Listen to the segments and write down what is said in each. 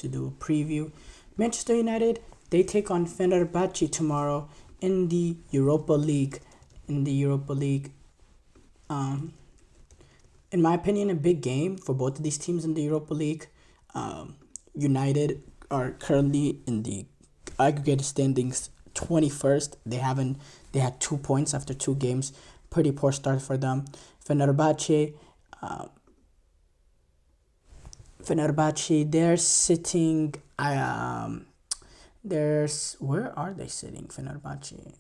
to do a preview. Manchester United, they take on Fenerbahce tomorrow in the Europa League. In the Europa League, um, in my opinion, a big game for both of these teams in the Europa League. United are currently in the aggregate standings 21st. They had 2 points after 2 games. Pretty poor start for them. Fenerbahce, uh, they're sitting. There's Where are they sitting? Fenerbahce.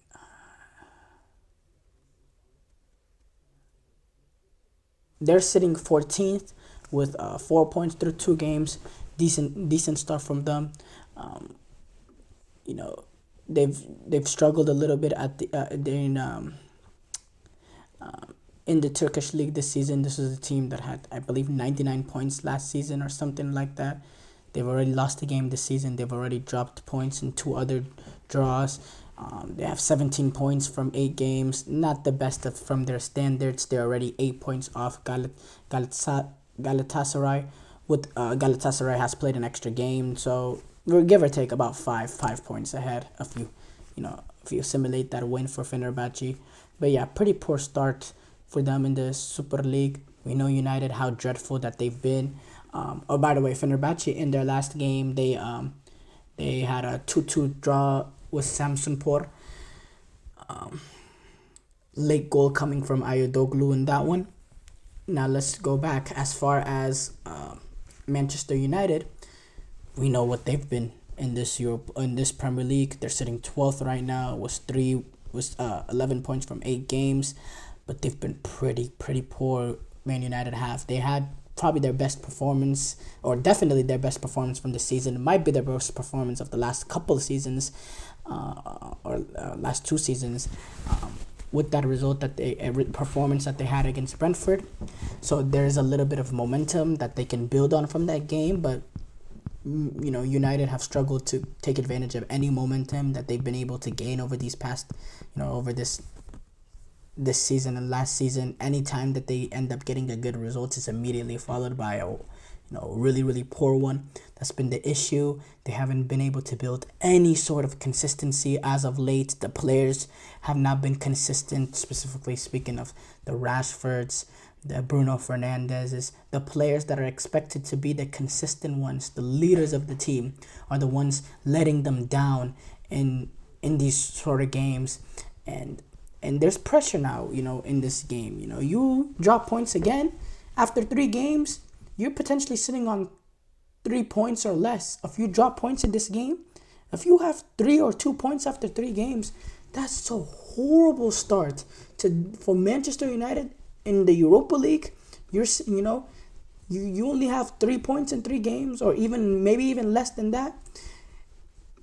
They're sitting 14th with 4 points through 2 games. Decent start from them. Um, you know, they've struggled a little bit at the in the Turkish league this season. This is a team that had, I believe, 99 points last season or something like that. They've already lost a game this season. They've already dropped points in 2 other draws. They have 17 points from 8 games. Not the best from their standards. They're already 8 points off Galatasaray. With Galatasaray has played an extra game, so we'll give or take about five points ahead. If you simulate that win for Fenerbahce, but yeah, pretty poor start for them in the Super League. We know United how dreadful that they've been. By the way, Fenerbahce in their last game they had a 2-2 draw with Samsunspor. Late goal coming from Ayodoglu in that one. Now let's go back as far as Manchester United. We know what they've been in this Premier League. They're sitting 12th right now. Was 11 points from 8 games, but they've been pretty poor. Man United have. They had probably their best performance, or definitely their best performance from the season. It might be their best performance of the last couple of seasons, or last 2 seasons. With that result performance that they had against Brentford. So there's a little bit of momentum that they can build on from that game, but United have struggled to take advantage of any momentum that they've been able to gain over these past, over this season and last season. Anytime that they end up getting a good result, it's immediately followed by a really poor one. That's been the issue. They haven't been able to build any sort of consistency as of late. The players have not been consistent, specifically speaking of the Rashfords, the Bruno Fernandezes. The players that are expected to be the consistent ones, the leaders of the team, are the ones letting them down in these sort of games. And there's pressure now, in this game. You drop points again after 3 games, you're potentially sitting on 3 points or less. If you drop points in this game, if you have 3 or 2 points after 3 games, that's a horrible start for Manchester United in the Europa League. You only have 3 points in 3 games, or maybe even less than that.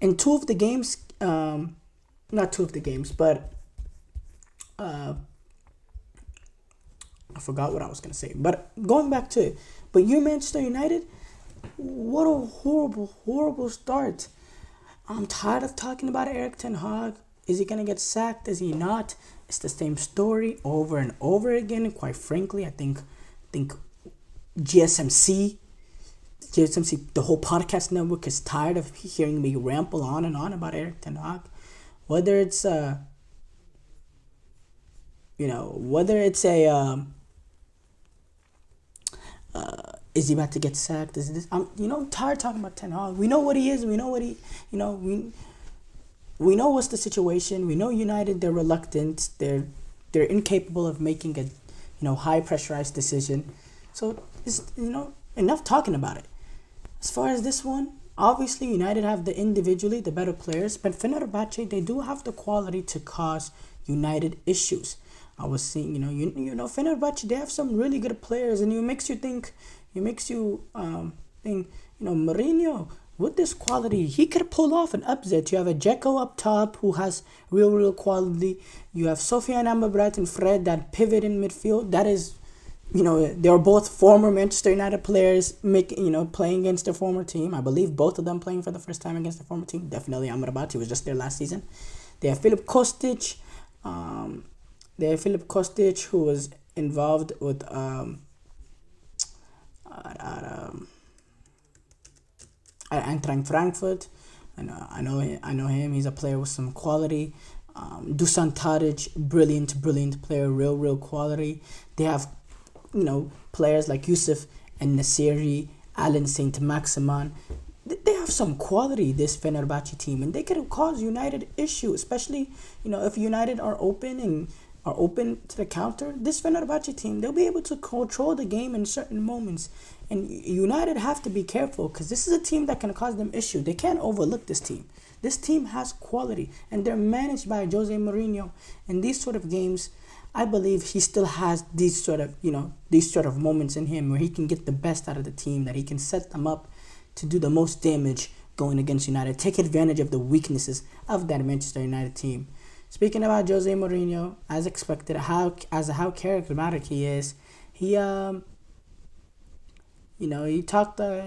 In 2 of the games, not 2 of the games, but I forgot what I was gonna say. But going back to it, but you Manchester United, what a horrible start. I'm tired of talking about Eric Ten Hag. Is he gonna get sacked? Is he not? It's the same story over and over again. And quite frankly, I think GSMC, the whole podcast network is tired of hearing me ramble on and on about Eric Ten Hag. Whether it's is he about to get sacked? Is this? I'm tired talking about Ten Hag. We know what he is. We know what he. We know what's the situation. We know United. They're reluctant. They're incapable of making a high pressurized decision. So it's enough talking about it. As far as this one, obviously United have individually the better players, but Fenerbahce, they do have the quality to cause United issues. I was seeing, Fenerbahce, they have some really good players, and it makes you think, Mourinho, with this quality, he could pull off an upset. You have a Dzeko up top who has real quality. You have Sofiane Amrabat and Fred that pivot in midfield. That is, they're both former Manchester United players, playing against their former team. I believe both of them playing for the first time against the former team. Definitely Amrabat, he was just there last season. They have Filip Kostic. Who was involved with Eintracht Frankfurt. I know him. He's a player with some quality. Dusan Tadic, brilliant player, real quality. They have, players like Yusuf and Nasiri, Alan Saint Maximan. They have some quality, this Fenerbahce team, and they could cause United issue, especially if United are open to the counter. This Fenerbahce team, they'll be able to control the game in certain moments, and United have to be careful because this is a team that can cause them issue. They can't overlook this team. This team has quality, and they're managed by José Mourinho. In these sort of games, I believe he still has these sort of moments in him where he can get the best out of the team, that he can set them up to do the most damage going against United, take advantage of the weaknesses of that Manchester United team. Speaking about Jose Mourinho, as expected, how charismatic he is, he talked about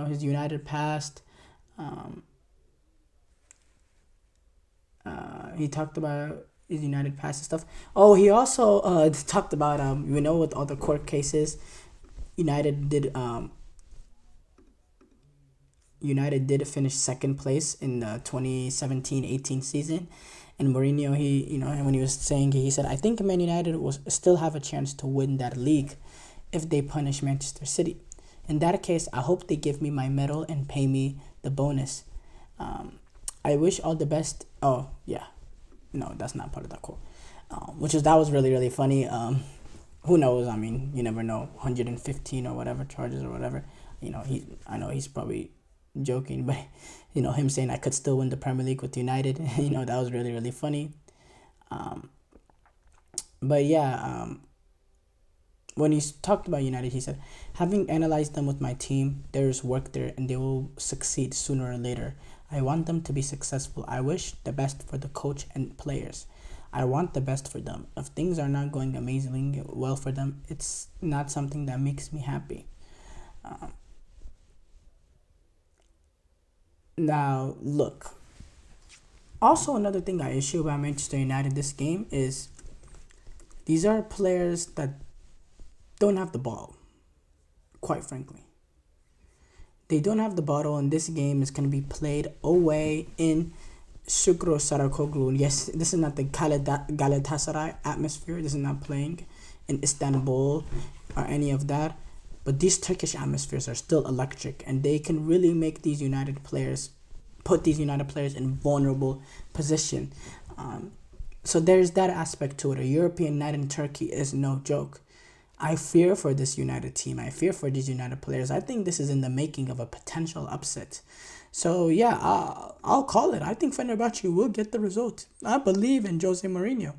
his United past. He talked about his United past and stuff. Oh, he also talked about with all the court cases, United did finish second place in the 2017-18 season, and Mourinho, when he was saying, he said, I think Man United will still have a chance to win that league if they punish Manchester City. In that case, I hope they give me my medal and pay me the bonus. I wish all the best. Oh yeah, no, that's not part of that quote. That was really funny. Who knows? I mean, you never know. 115 or whatever charges or whatever. I know he's probably joking, but him saying I could still win the Premier League with United. That was really funny. But yeah, when he talked about United, he said, having analyzed them with my team, there is work there and they will succeed sooner or later. I want them to be successful. I wish the best for the coach and players. I want the best for them. If things are not going amazingly well for them, it's not something that makes me happy. Now, look. Also, another thing I issue about Manchester United this game is these are players that don't have the ball, quite frankly. They don't have the ball, and this game is going to be played away in Shukro Sarakoglu. Yes, this is not the Galatasaray atmosphere. This is not playing in Istanbul or any of that. But these Turkish atmospheres are still electric, and they can really make put these United players in vulnerable position. So there's that aspect to it. A European night in Turkey is no joke. I fear for this United team. I fear for these United players. I think this is in the making of a potential upset. So yeah, I'll call it. I think Fenerbahce will get the result. I believe in Jose Mourinho.